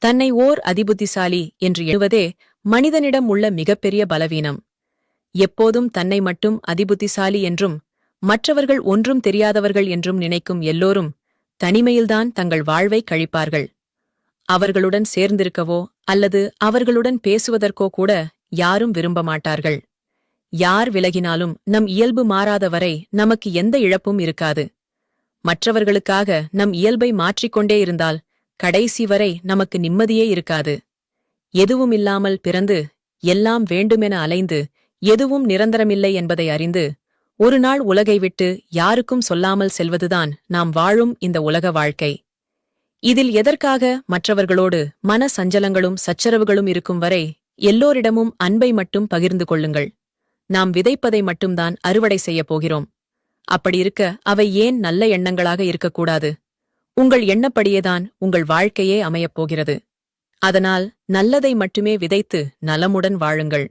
தன்னை ஓர் அதிபுத்திசாலி என்று எண்ணுவதே மனிதனிடம் உள்ள மிகப்பெரிய பலவீனம். எப்போதும் தன்னை மட்டும் அதிபுத்திசாலி என்றும் மற்றவர்கள் ஒன்றும் தெரியாதவர்கள் என்றும் நினைக்கும் எல்லோரும் தனிமையில்தான் தங்கள் வாழ்வை கழிப்பார்கள். அவர்களுடன் சேர்ந்திருக்கவோ அல்லது அவர்களுடன் பேசுவதற்கோ கூட யாரும் விரும்ப மாட்டார்கள். யார் விலகினாலும் நம் இயல்பு மாறாதவரை நமக்கு எந்த இழப்பும் இருக்காது. மற்றவர்களுக்காக நம் இயல்பை மாற்றிக்கொண்டே இருந்தால் கடைசி வரை நமக்கு நிம்மதியே இருக்காது. எதுவும் இல்லாமல் பிறந்து எல்லாம் வேண்டுமென அலைந்து எதுவும் நிரந்தரமில்லை என்பதை அறிந்து ஒரு நாள் உலகை விட்டு யாருக்கும் சொல்லாமல் செல்வதுதான் நாம் வாழும் இந்த உலக வாழ்க்கை. இதில் எதற்காக மற்றவர்களோடு மன சஞ்சலங்களும் சச்சரவுகளும் இருக்கும் வரை எல்லோரிடமும் அன்பை மட்டும் பகிர்ந்து கொள்ளுங்கள். நாம் விதைப்பதை மட்டும்தான் அறுவடை செய்யப் போகிறோம். அப்படியிருக்க அவை ஏன் நல்ல எண்ணங்களாக இருக்கக்கூடாது? உங்கள் எண்ணப்படியேதான் உங்கள் வாழ்க்கையே அமையப் போகிறது. அதனால் நல்லதை மட்டுமே விதைத்து நலமுடன் வாழுங்கள்.